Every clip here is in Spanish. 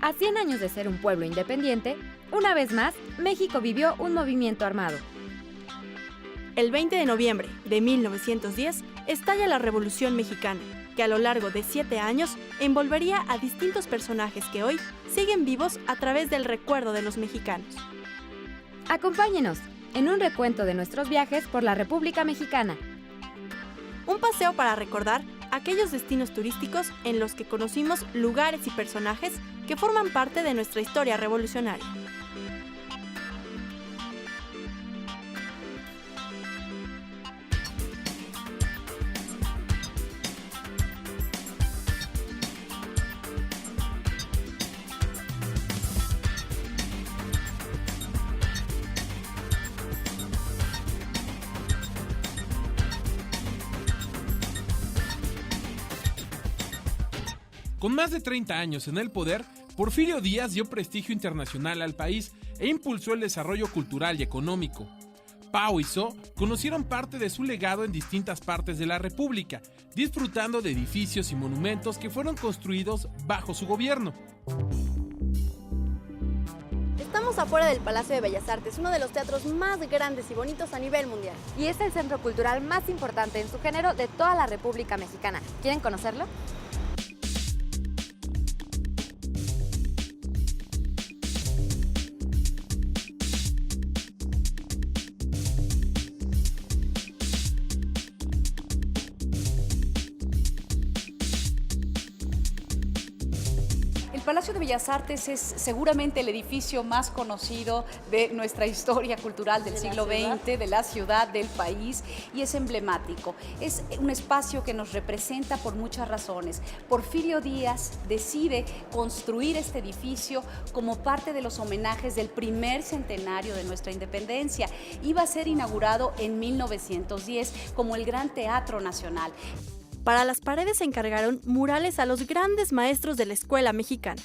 A 100 años de ser un pueblo independiente, una vez más, México vivió un movimiento armado. El 20 de noviembre de 1910 estalla la Revolución Mexicana, que a lo largo de 7 años envolvería a distintos personajes que hoy siguen vivos a través del recuerdo de los mexicanos. Acompáñenos en un recuento de nuestros viajes por la República Mexicana. Un paseo para recordar aquellos destinos turísticos en los que conocimos lugares y personajes que forman parte de nuestra historia revolucionaria. Con más de 30 años en el poder, Porfirio Díaz dio prestigio internacional al país e impulsó el desarrollo cultural y económico. Pau y So conocieron parte de su legado en distintas partes de la República, disfrutando de edificios y monumentos que fueron construidos bajo su gobierno. Estamos afuera del Palacio de Bellas Artes, uno de los teatros más grandes y bonitos a nivel mundial. Y es el centro cultural más importante en su género de toda la República Mexicana. ¿Quieren conocerlo? El Palacio de Bellas Artes es seguramente el edificio más conocido de nuestra historia cultural del siglo XX, de la ciudad, del país, y es emblemático. Es un espacio que nos representa por muchas razones. Porfirio Díaz decide construir este edificio como parte de los homenajes del primer centenario de nuestra independencia. Iba a ser inaugurado en 1910 como el Gran Teatro Nacional. Para las paredes se encargaron murales a los grandes maestros de la escuela mexicana: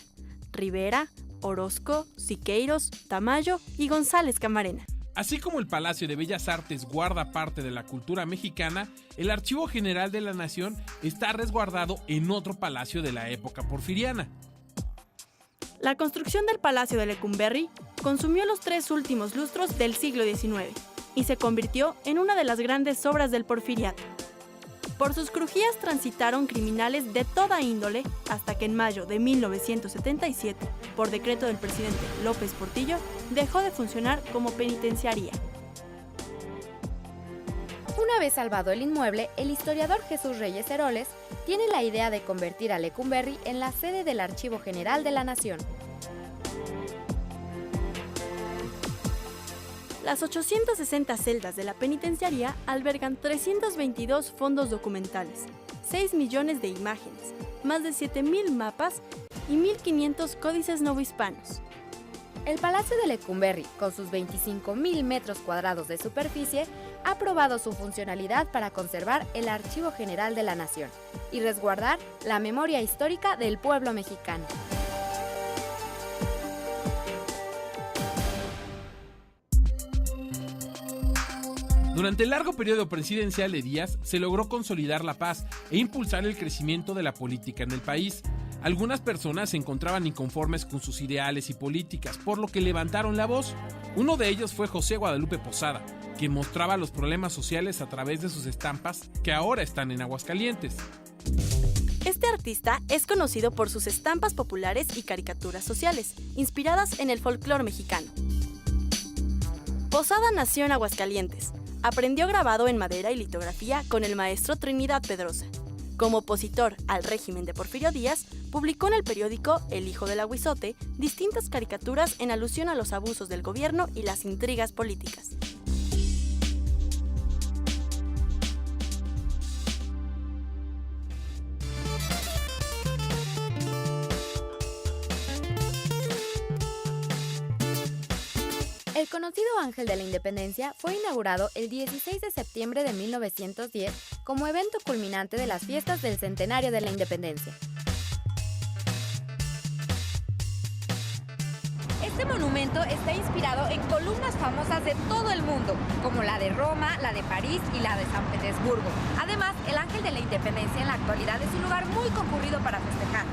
Rivera, Orozco, Siqueiros, Tamayo y González Camarena. Así como el Palacio de Bellas Artes guarda parte de la cultura mexicana, el Archivo General de la Nación está resguardado en otro palacio de la época porfiriana. La construcción del Palacio de Lecumberri consumió los 3 últimos lustros del siglo XIX y se convirtió en una de las grandes obras del porfiriato. Por sus crujías transitaron criminales de toda índole hasta que en mayo de 1977, por decreto del presidente López Portillo, dejó de funcionar como penitenciaría. Una vez salvado el inmueble, el historiador Jesús Reyes Heroles tiene la idea de convertir a Lecumberri en la sede del Archivo General de la Nación. Las 860 celdas de la penitenciaría albergan 322 fondos documentales, 6 millones de imágenes, más de 7,000 mapas y 1,500 códices novohispanos. El Palacio de Lecumberri, con sus 25,000 metros cuadrados de superficie, ha probado su funcionalidad para conservar el Archivo General de la Nación y resguardar la memoria histórica del pueblo mexicano. Durante el largo periodo presidencial de Díaz, se logró consolidar la paz e impulsar el crecimiento de la política en el país. Algunas personas se encontraban inconformes con sus ideales y políticas, por lo que levantaron la voz. Uno de ellos fue José Guadalupe Posada, quien mostraba los problemas sociales a través de sus estampas, que ahora están en Aguascalientes. Este artista es conocido por sus estampas populares y caricaturas sociales, inspiradas en el folclore mexicano. Posada nació en Aguascalientes. Aprendió grabado en madera y litografía con el maestro Trinidad Pedrosa. Como opositor al régimen de Porfirio Díaz, publicó en el periódico El Hijo del Aguizote distintas caricaturas en alusión a los abusos del gobierno y las intrigas políticas. El conocido Ángel de la Independencia fue inaugurado el 16 de septiembre de 1910 como evento culminante de las fiestas del centenario de la Independencia. Este monumento está inspirado en columnas famosas de todo el mundo, como la de Roma, la de París y la de San Petersburgo. Además, el Ángel de la Independencia en la actualidad es un lugar muy concurrido para festejar.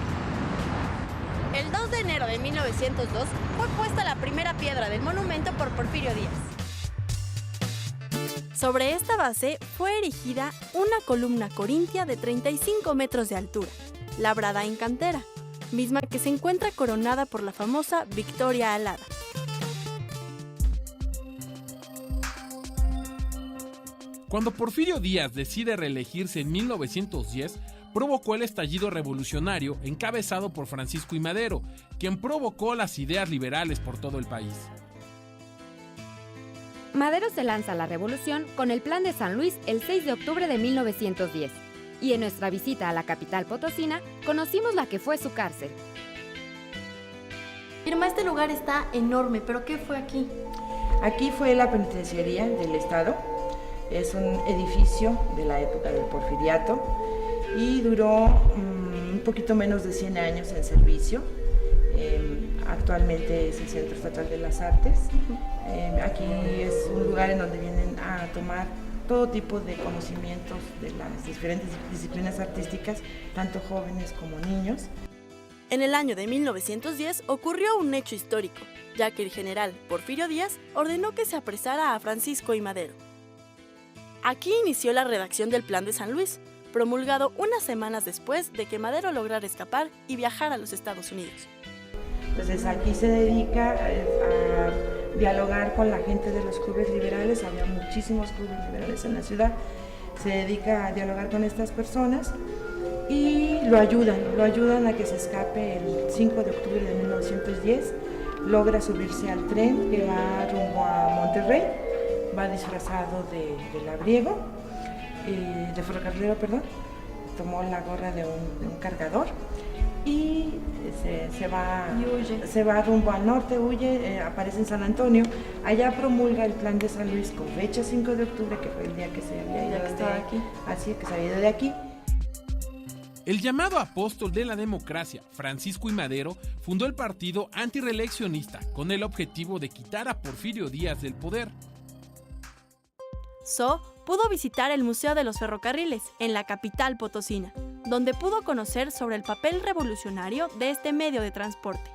El 2 de enero de 1902 fue puesta la primera piedra del monumento por Porfirio Díaz. Sobre esta base fue erigida una columna corintia de 35 metros de altura, labrada en cantera, misma que se encuentra coronada por la famosa Victoria Alada. Cuando Porfirio Díaz decide reelegirse en 1910, provocó el estallido revolucionario encabezado por Francisco I. Madero, quien provocó las ideas liberales por todo el país. Madero se lanza a la revolución con el Plan de San Luis el 6 de octubre de 1910, y en nuestra visita a la capital potosina conocimos la que fue su cárcel. Irma, este lugar está enorme, ¿pero qué fue aquí? Aquí fue la penitenciaría del Estado. Es un edificio de la época del Porfiriato y duró un poquito menos de 100 años en servicio. Actualmente es el Centro Estatal de las Artes. Aquí es un lugar en donde vienen a tomar todo tipo de conocimientos de las diferentes disciplinas artísticas, tanto jóvenes como niños. En el año de 1910 ocurrió un hecho histórico, ya que el general Porfirio Díaz ordenó que se apresara a Francisco I. Madero. Aquí inició la redacción del Plan de San Luis, promulgado unas semanas después de que Madero lograra escapar y viajar a los Estados Unidos. Entonces aquí se dedica a dialogar con la gente de los clubes liberales. Había muchísimos clubes liberales en la ciudad. Se dedica a dialogar con estas personas y lo ayudan a que se escape el 5 de octubre de 1910. Logra subirse al tren que va rumbo a Monterrey. Va disfrazado de labriego, de ferrocarrilero, perdón. Tomó la gorra de un cargador y se va rumbo al norte, huye, aparece en San Antonio. Allá promulga el Plan de San Luis con fecha 5 de octubre, que fue el día que se había ido de aquí. Así que se había ido de aquí. El llamado apóstol de la democracia, Francisco I. Madero, fundó el partido antirreeleccionista con el objetivo de quitar a Porfirio Díaz del poder. Pudo visitar el Museo de los Ferrocarriles en la capital potosina, donde pudo conocer sobre el papel revolucionario de este medio de transporte.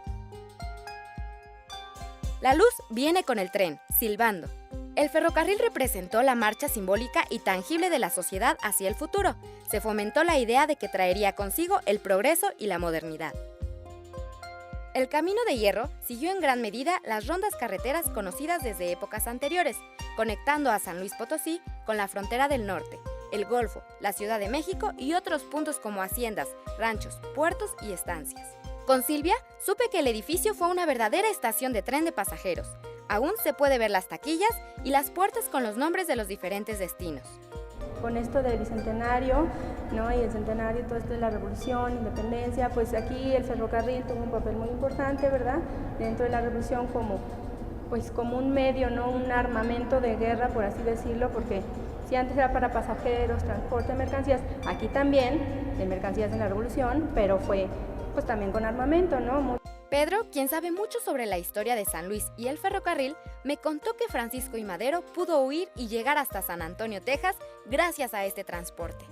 La luz viene con el tren, silbando. El ferrocarril representó la marcha simbólica y tangible de la sociedad hacia el futuro. Se fomentó la idea de que traería consigo el progreso y la modernidad. El Camino de Hierro siguió en gran medida las rondas carreteras conocidas desde épocas anteriores, conectando a San Luis Potosí con la frontera del norte, el Golfo, la Ciudad de México y otros puntos como haciendas, ranchos, puertos y estancias. Con Silvia, supe que el edificio fue una verdadera estación de tren de pasajeros. Aún se puede ver las taquillas y las puertas con los nombres de los diferentes destinos. Con esto del bicentenario, ¿no? Y el centenario, todo esto de la revolución, independencia, pues aquí el ferrocarril tuvo un papel muy importante, ¿verdad? Dentro de la revolución como un medio, ¿no? Un armamento de guerra, por así decirlo, porque si antes era para pasajeros, transporte de mercancías, aquí también de mercancías en la revolución, pero fue pues también con armamento, ¿no? Pedro, quien sabe mucho sobre la historia de San Luis y el ferrocarril, me contó que Francisco I. Madero pudo huir y llegar hasta San Antonio, Texas, gracias a este transporte.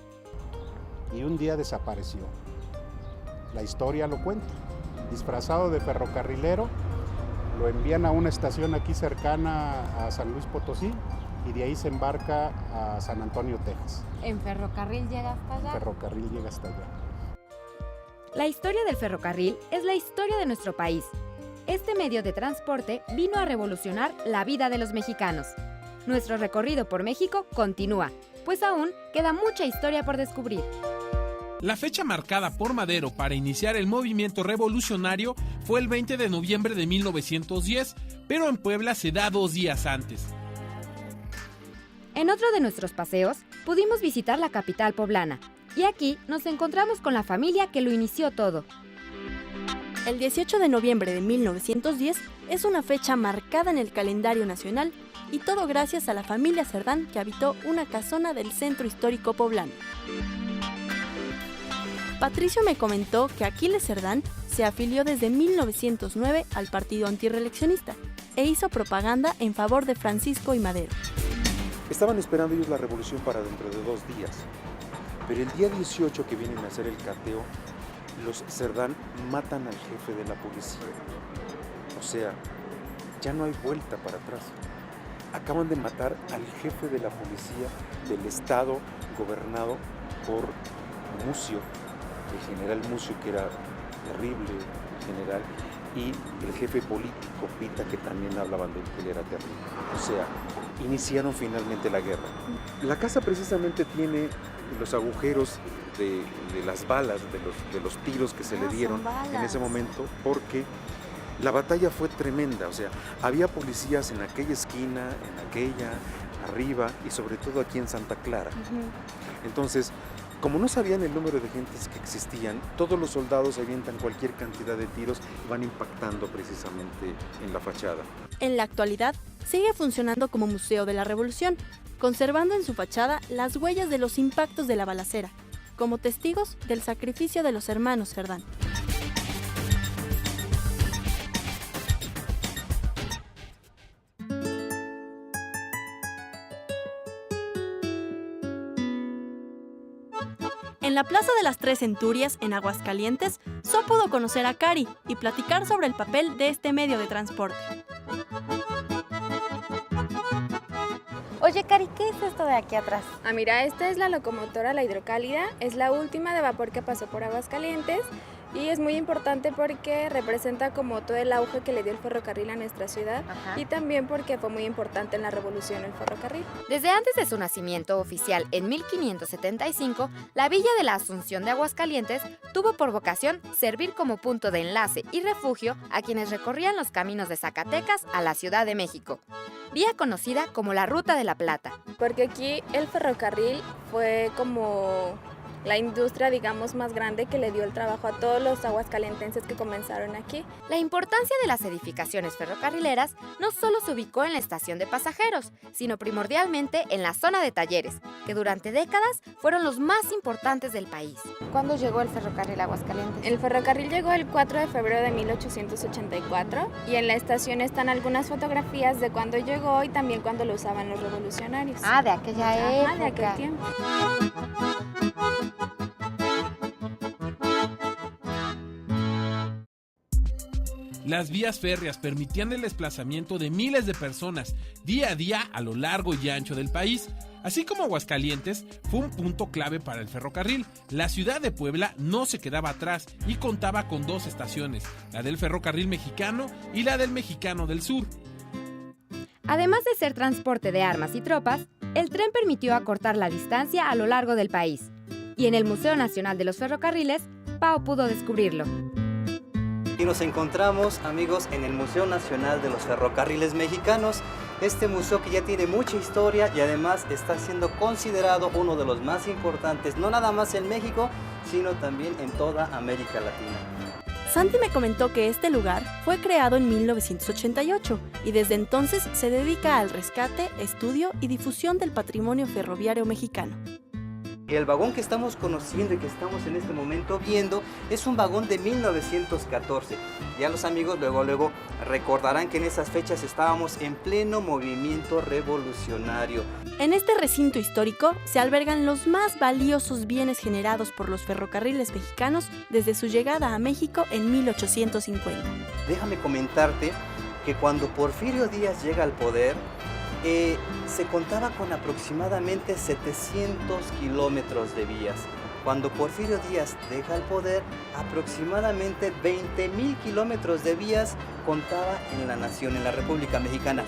Y un día desapareció. La historia lo cuenta. Disfrazado de ferrocarrilero, lo envían a una estación aquí cercana a San Luis Potosí y de ahí se embarca a San Antonio, Texas. ¿En ferrocarril llega hasta allá? En ferrocarril llega hasta allá. La historia del ferrocarril es la historia de nuestro país. Este medio de transporte vino a revolucionar la vida de los mexicanos. Nuestro recorrido por México continúa, pues aún queda mucha historia por descubrir. La fecha marcada por Madero para iniciar el movimiento revolucionario fue el 20 de noviembre de 1910, pero en Puebla se da 2 días antes. En otro de nuestros paseos, pudimos visitar la capital poblana, y aquí nos encontramos con la familia que lo inició todo. El 18 de noviembre de 1910 es una fecha marcada en el calendario nacional y todo gracias a la familia Cerdán que habitó una casona del centro histórico poblano. Patricio me comentó que Aquiles Cerdán se afilió desde 1909 al partido antirreeleccionista e hizo propaganda en favor de Francisco I. Madero. Estaban esperando ellos la revolución para dentro de 2 días, pero el día 18 que vienen a hacer el cateo, los Cerdán matan al jefe de la policía. O sea, ya no hay vuelta para atrás. Acaban de matar al jefe de la policía del estado gobernado por Mucio, el general Mucio, que era terrible general, y el jefe político Pita, que también hablaban de que él era terrible. O sea, iniciaron finalmente la guerra. La casa precisamente tiene los agujeros de las balas, de los tiros que se le dieron en ese momento, porque la batalla fue tremenda. O sea, había policías en aquella esquina, en aquella, arriba y sobre todo aquí en Santa Clara. Entonces, como no sabían el número de gentes que existían, todos los soldados avientan cualquier cantidad de tiros y van impactando precisamente en la fachada. En la actualidad, sigue funcionando como Museo de la Revolución, conservando en su fachada las huellas de los impactos de la balacera, como testigos del sacrificio de los hermanos Cerdán. En la Plaza de las Tres Centurias, en Aguascalientes, So pudo conocer a Cari y platicar sobre el papel de este medio de transporte. Oye, Cari, ¿qué es esto de aquí atrás? Ah, mira, esta es la locomotora La Hidrocálida, es la última de vapor que pasó por Aguascalientes y es muy importante porque representa como todo el auge que le dio el ferrocarril a nuestra ciudad. Y también porque fue muy importante en la revolución el ferrocarril. Desde antes de su nacimiento oficial en 1575, la Villa de la Asunción de Aguascalientes tuvo por vocación servir como punto de enlace y refugio a quienes recorrían los caminos de Zacatecas a la Ciudad de México, vía conocida como la Ruta de la Plata. Porque aquí el ferrocarril fue como la industria, digamos, más grande que le dio el trabajo a todos los aguascalentenses que comenzaron aquí. La importancia de las edificaciones ferrocarrileras no solo se ubicó en la estación de pasajeros, sino primordialmente en la zona de talleres, que durante décadas fueron los más importantes del país. ¿Cuándo llegó el ferrocarril a Aguascalientes? El ferrocarril llegó el 4 de febrero de 1884 y en la estación están algunas fotografías de cuando llegó y también cuando lo usaban los revolucionarios. Ah, de aquella época. De aquel tiempo. Las vías férreas permitían el desplazamiento de miles de personas día a día a lo largo y ancho del país. Así como Aguascalientes fue un punto clave para el ferrocarril, la ciudad de Puebla no se quedaba atrás y contaba con 2 estaciones, la del ferrocarril mexicano y la del mexicano del sur. Además de ser transporte de armas y tropas, el tren permitió acortar la distancia a lo largo del país. Y en el Museo Nacional de los Ferrocarriles, Pau pudo descubrirlo. Y nos encontramos, amigos, en el Museo Nacional de los Ferrocarriles Mexicanos. Este museo que ya tiene mucha historia y además está siendo considerado uno de los más importantes, no nada más en México, sino también en toda América Latina. Santi me comentó que este lugar fue creado en 1988 y desde entonces se dedica al rescate, estudio y difusión del patrimonio ferroviario mexicano. El vagón que estamos conociendo y que estamos en este momento viendo es un vagón de 1914. Ya los amigos luego recordarán que en esas fechas estábamos en pleno movimiento revolucionario. En este recinto histórico se albergan los más valiosos bienes generados por los ferrocarriles mexicanos desde su llegada a México en 1850. Déjame comentarte que cuando Porfirio Díaz llega al poder, se contaba con aproximadamente 700 kilómetros de vías. Cuando Porfirio Díaz deja el poder, aproximadamente 20,000 kilómetros de vías contaba en la nación, en la República Mexicana.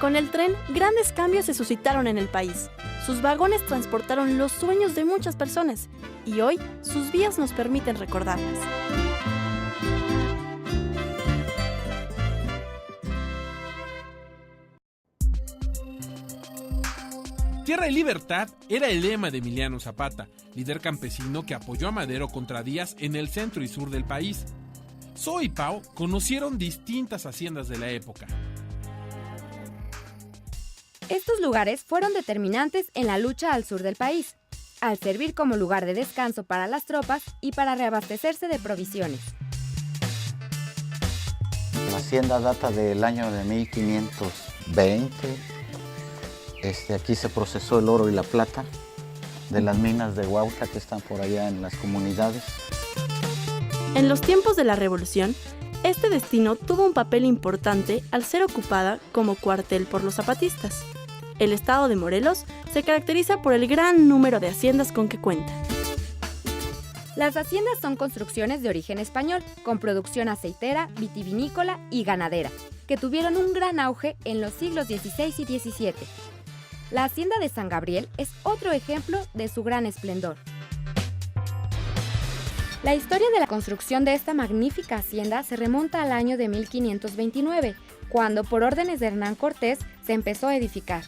Con el tren, grandes cambios se suscitaron en el país. Sus vagones transportaron los sueños de muchas personas y hoy sus vías nos permiten recordarlas. Tierra y libertad era el lema de Emiliano Zapata, líder campesino que apoyó a Madero contra Díaz en el centro y sur del país. So y Pau conocieron distintas haciendas de la época. Estos lugares fueron determinantes en la lucha al sur del país, al servir como lugar de descanso para las tropas y para reabastecerse de provisiones. La hacienda data del año de 1520. Aquí se procesó el oro y la plata de las minas de Huautla que están por allá en las comunidades. En los tiempos de la Revolución, este destino tuvo un papel importante al ser ocupada como cuartel por los zapatistas. El estado de Morelos se caracteriza por el gran número de haciendas con que cuenta. Las haciendas son construcciones de origen español, con producción aceitera, vitivinícola y ganadera, que tuvieron un gran auge en los siglos XVI y XVII. La hacienda de San Gabriel es otro ejemplo de su gran esplendor. La historia de la construcción de esta magnífica hacienda se remonta al año de 1529, cuando por órdenes de Hernán Cortés se empezó a edificar.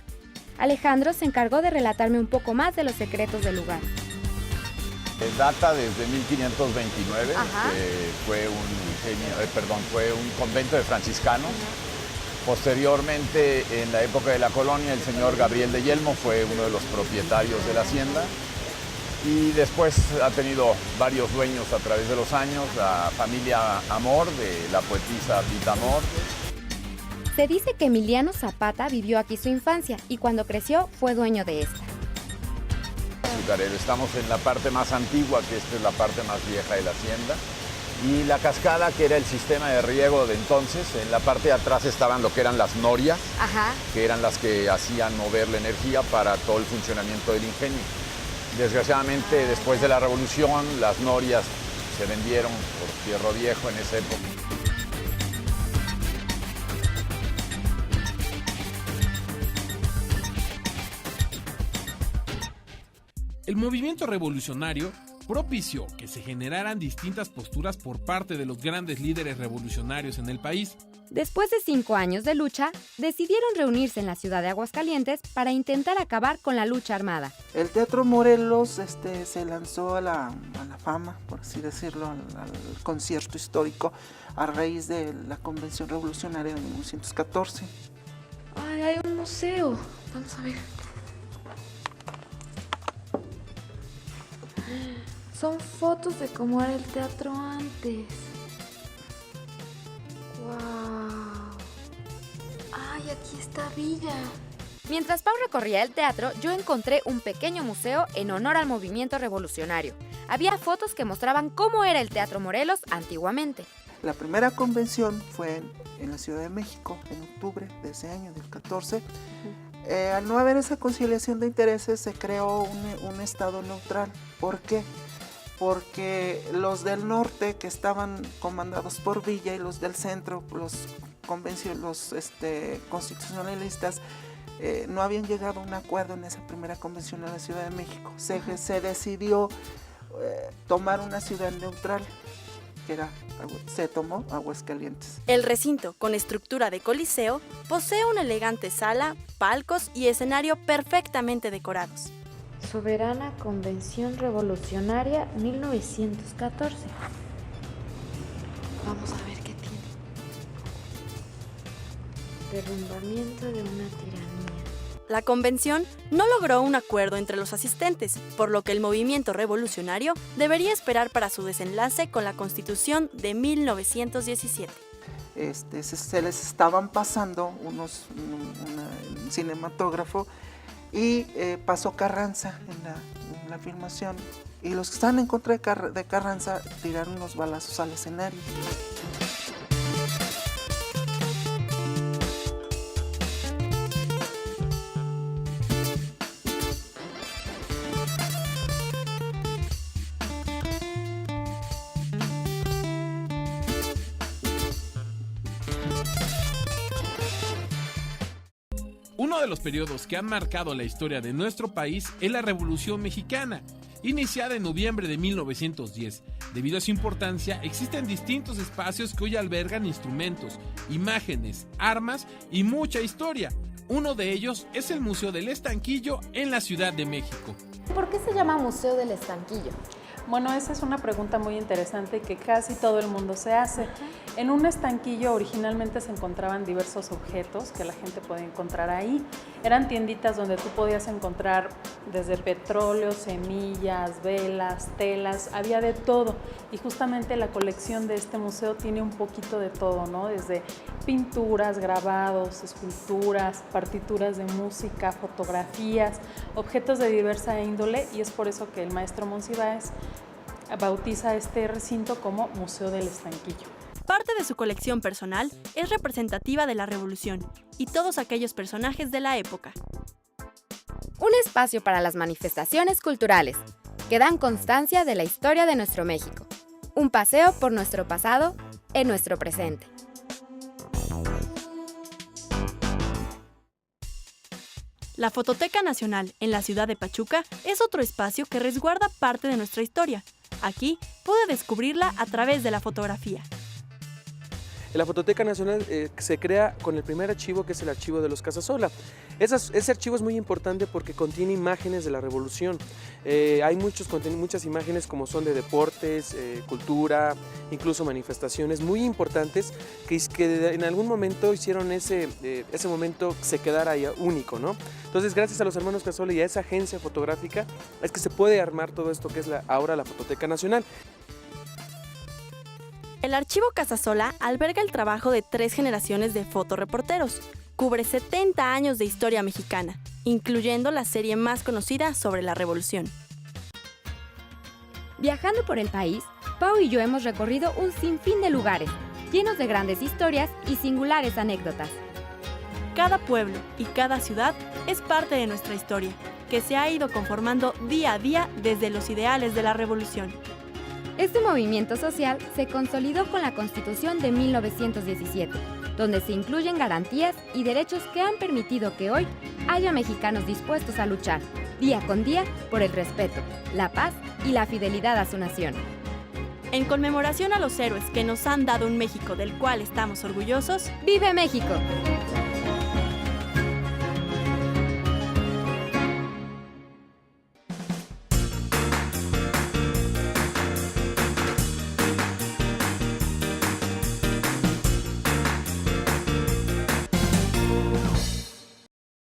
Alejandro se encargó de relatarme un poco más de los secretos del lugar. Data desde 1529, fue un convento de franciscanos. Posteriormente, en la época de la colonia, el señor Gabriel de Yelmo fue uno de los propietarios de la hacienda. Y después ha tenido varios dueños a través de los años, la familia Amor, de la poetisa Rita Amor. Se dice que Emiliano Zapata vivió aquí su infancia y cuando creció fue dueño de esta. Estamos en la parte más antigua, que esta es la parte más vieja de la hacienda. Y la cascada, que era el sistema de riego de entonces, en la parte de atrás estaban lo que eran las norias, que eran las que hacían mover la energía para todo el funcionamiento del ingenio. Desgraciadamente, después de la revolución, las norias se vendieron por Fierro Viejo en esa época. El movimiento revolucionario propició que se generaran distintas posturas por parte de los grandes líderes revolucionarios en el país. Después de 5 años de lucha, decidieron reunirse en la ciudad de Aguascalientes para intentar acabar con la lucha armada. El Teatro Morelos se lanzó a la fama, por así decirlo, al concierto histórico a raíz de la Convención Revolucionaria de 1914. Ay, hay un museo. Vamos a ver. Son fotos de cómo era el teatro antes. ¡Wow! ¡Ay, aquí está Villa! Mientras Pau recorría el teatro, yo encontré un pequeño museo en honor al movimiento revolucionario. Había fotos que mostraban cómo era el Teatro Morelos antiguamente. La primera convención fue en la Ciudad de México, en octubre de ese año, del 14. Al no haber esa conciliación de intereses, se creó un estado neutral. ¿Por qué? Porque los del norte, que estaban comandados por Villa, y los del centro, los constitucionalistas, no habían llegado a un acuerdo en esa primera convención en la Ciudad de México. Se decidió tomar una ciudad neutral, se tomó Aguascalientes. El recinto, con estructura de coliseo, posee una elegante sala, palcos y escenario perfectamente decorados. Soberana Convención Revolucionaria 1914. Vamos a ver qué tiene. Derrumbamiento de una tiranía. La convención no logró un acuerdo entre los asistentes, por lo que el movimiento revolucionario debería esperar para su desenlace con la Constitución de 1917. Se les estaban pasando un cinematógrafo y pasó Carranza en la filmación, y los que estaban en contra de Carranza tiraron unos balazos al escenario. Uno de los periodos que han marcado la historia de nuestro país es la Revolución Mexicana, iniciada en noviembre de 1910. Debido a su importancia, existen distintos espacios que hoy albergan instrumentos, imágenes, armas y mucha historia. Uno de ellos es el Museo del Estanquillo en la Ciudad de México. ¿Por qué se llama Museo del Estanquillo? Bueno, esa es una pregunta muy interesante que casi todo el mundo se hace. En un estanquillo originalmente se encontraban diversos objetos que la gente podía encontrar ahí. Eran tienditas donde tú podías encontrar desde petróleo, semillas, velas, telas, había de todo. Y justamente la colección de este museo tiene un poquito de todo, ¿no? Desde pinturas, grabados, esculturas, partituras de música, fotografías, objetos de diversa índole, y es por eso que el maestro Monsiváis bautiza este recinto como Museo del Estanquillo. Parte de su colección personal es representativa de la Revolución y todos aquellos personajes de la época. Un espacio para las manifestaciones culturales que dan constancia de la historia de nuestro México. Un paseo por nuestro pasado en nuestro presente. La Fototeca Nacional en la ciudad de Pachuca es otro espacio que resguarda parte de nuestra historia. Aquí pude descubrirla a través de la fotografía. La Fototeca Nacional se crea con el primer archivo, que es el archivo de los Casasola. Ese archivo es muy importante porque contiene imágenes de la Revolución. Hay muchas imágenes como son de deportes, cultura, incluso manifestaciones muy importantes que en algún momento hicieron ese momento se quedara ahí único, ¿no? Entonces, gracias a los hermanos Casasola y a esa agencia fotográfica es que se puede armar todo esto que es ahora la Fototeca Nacional. El Archivo Casasola alberga el trabajo de 3 generaciones de fotoreporteros. Cubre 70 años de historia mexicana, incluyendo la serie más conocida sobre la Revolución. Viajando por el país, Pau y yo hemos recorrido un sinfín de lugares, llenos de grandes historias y singulares anécdotas. Cada pueblo y cada ciudad es parte de nuestra historia, que se ha ido conformando día a día desde los ideales de la Revolución. Este movimiento social se consolidó con la Constitución de 1917, donde se incluyen garantías y derechos que han permitido que hoy haya mexicanos dispuestos a luchar, día con día, por el respeto, la paz y la fidelidad a su nación. En conmemoración a los héroes que nos han dado un México del cual estamos orgullosos, ¡Vive México!